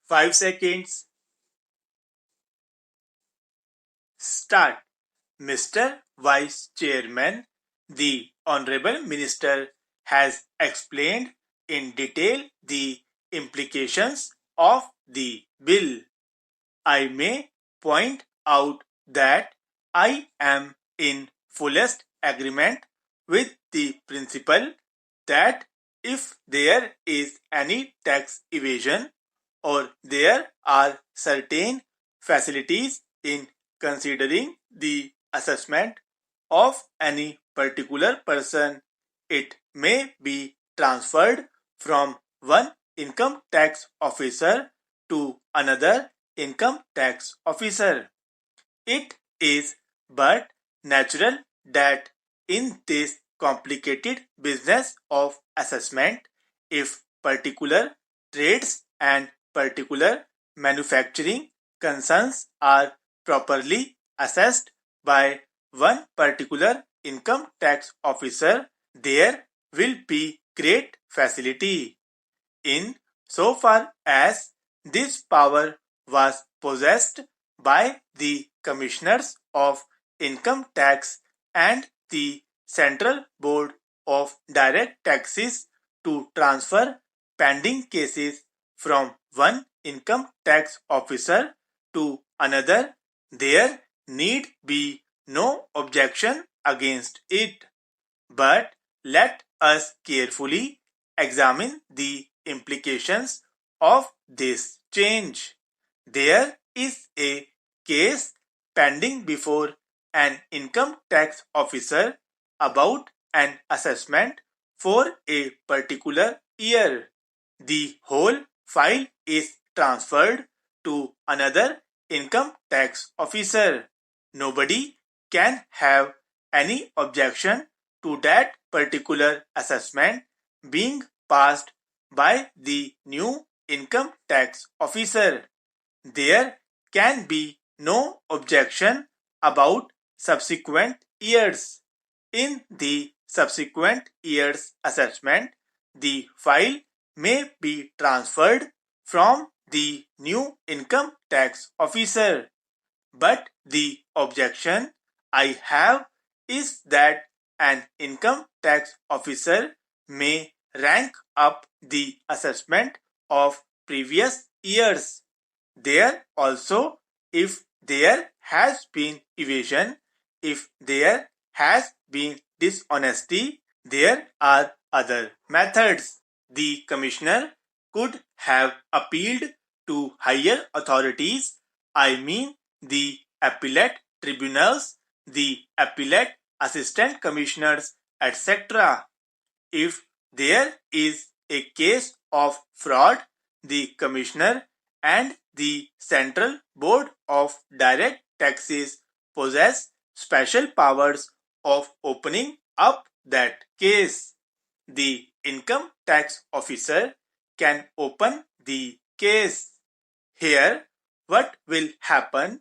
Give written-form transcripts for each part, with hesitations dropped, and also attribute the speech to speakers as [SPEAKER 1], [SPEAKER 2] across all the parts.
[SPEAKER 1] 5 seconds. Start. Mr. Vice Chairman, the Honorable Minister has explained in detail the implications of the bill. I may point out that I am in fullest agreement with the principle that if there is any tax evasion or there are certain facilities in considering the assessment of any particular person, it may be transferred from one income tax officer to another income tax officer. It is but natural that in this complicated business of assessment, if particular trades and particular manufacturing concerns are properly assessed by one particular income tax officer, there will be great facility. In so far as this power was possessed by the commissioners of income tax and the Central Board of Direct Taxes to transfer pending cases from one income tax officer to another, there need be no objection against it. But let us carefully examine the implications of this change. There is a case pending before an income tax officer about an assessment for a particular year. The whole file is transferred to another income tax officer. Nobody can have any objection to that particular assessment being passed by the new income tax officer. There can be no objection about subsequent years. In the subsequent year's assessment, the file may be transferred from the new income tax officer. But the objection I have is that an income tax officer may rank up the assessment of previous years. There also, if there has been evasion, if there has been dishonesty, there are other methods. The commissioner could have appealed to higher authorities, I mean the appellate tribunals, the appellate assistant commissioners, etc. If there is a case of fraud, the commissioner and the Central Board of Direct Taxes possess special powers of opening up that case. The income tax officer can open the case. Here, what will happen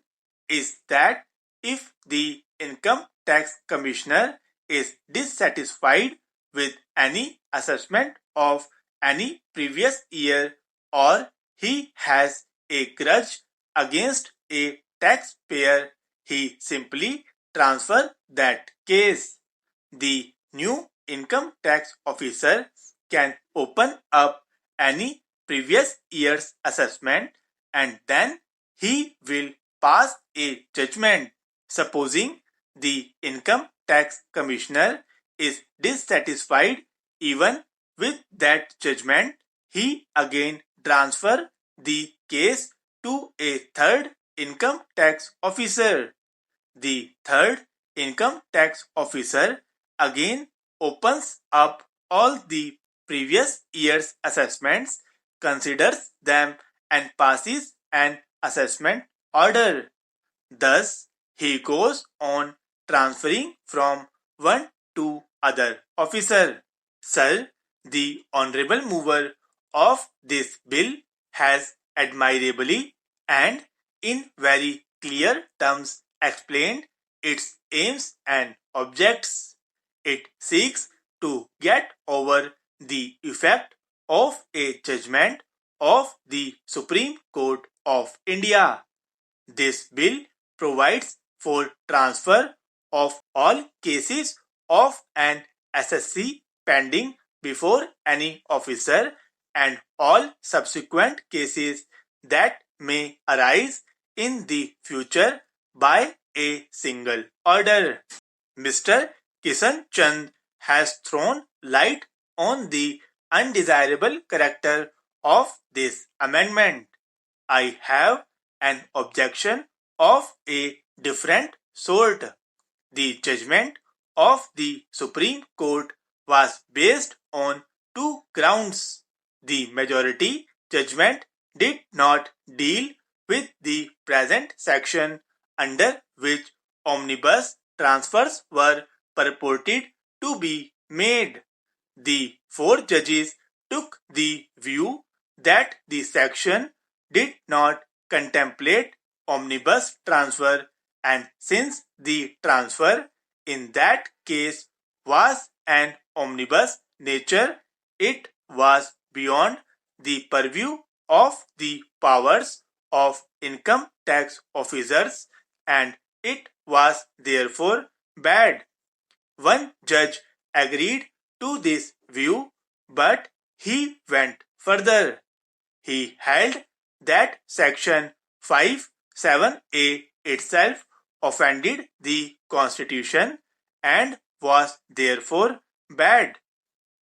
[SPEAKER 1] is that if the income tax commissioner is dissatisfied with any assessment of any previous year, or he has a grudge against a taxpayer, he simply transfers that case. The new income tax officer can open up any previous year's assessment and then he will pass a judgment. Supposing the income tax commissioner is dissatisfied even with that judgment, he again transfers the case to a third income tax officer. The third income tax officer again opens up all the previous year's assessments, considers them and passes an assessment order. Thus, he goes on transferring from one to other officer. Sir, the honorable mover of this bill has admirably and in very clear terms explained its aims and objects. It seeks to get over the effect of a judgment of the Supreme Court of India. This bill provides for transfer of all cases of an SSC pending before any officer and all subsequent cases that may arise in the future by a single order. Mr. Kishan Chand has thrown light on the undesirable character of this amendment. I have an objection of a different sort. The judgment of the Supreme Court was based on two grounds. The majority judgment did not deal with the present section under which omnibus transfers were purported to be made. The four judges took the view that the section did not contemplate omnibus transfer, and since the transfer in that case was an omnibus nature, it was beyond the purview of the powers of income tax officers, and it was therefore bad. One judge agreed to this view, but he went further. He held that Section 5(7)(a) itself offended the Constitution and was therefore bad.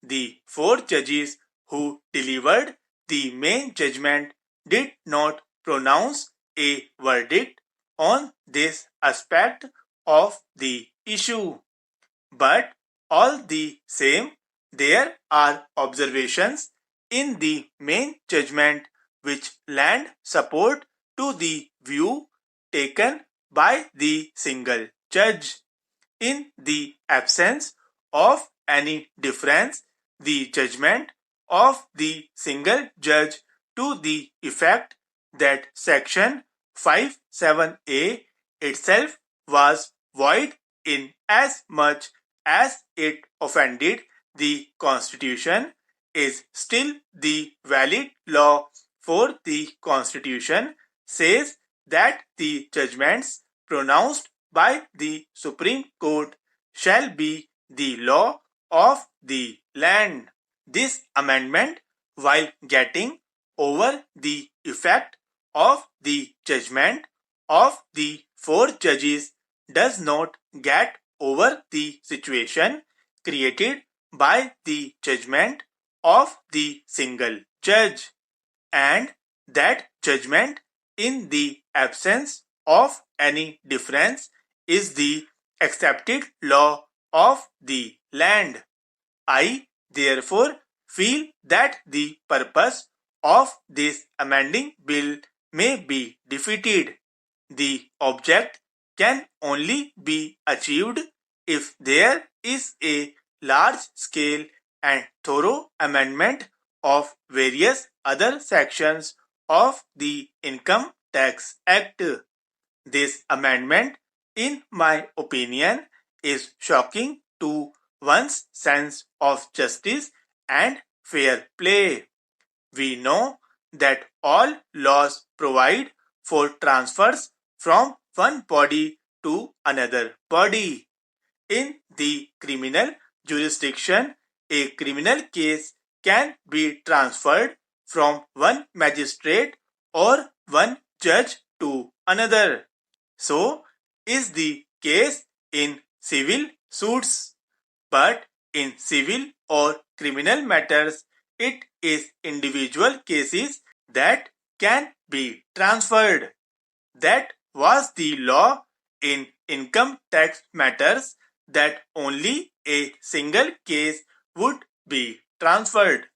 [SPEAKER 1] The four judges who delivered the main judgment did not pronounce a verdict on this aspect of the issue. But all the same, there are observations in the main judgment which lend support to the view taken by the single judge. In the absence of any difference, the judgment of the single judge to the effect that Section 5(7)(a) itself was void in as much as it offended the Constitution is still the valid law, for the Constitution says that the judgments pronounced by the Supreme Court shall be the law of the land. This amendment, while getting over the effect of the judgment of the four judges, does not get over the situation created by the judgment of the single judge, and that judgment in the absence of any difference is the accepted law of the land. I therefore feel that the purpose of this amending bill may be defeated. The object can only be achieved if there is a large-scale and thorough amendment of various other sections of the Income Tax Act. This amendment, in my opinion, is shocking to one's sense of justice and fair play. We know that all laws provide for transfers from one body to another body. In the criminal jurisdiction, a criminal case can be transferred from one magistrate or one judge to another. So is the case in civil suits. But in civil or criminal matters, it is individual cases that can be transferred. That was the law in income tax matters, that only a single case would be transferred.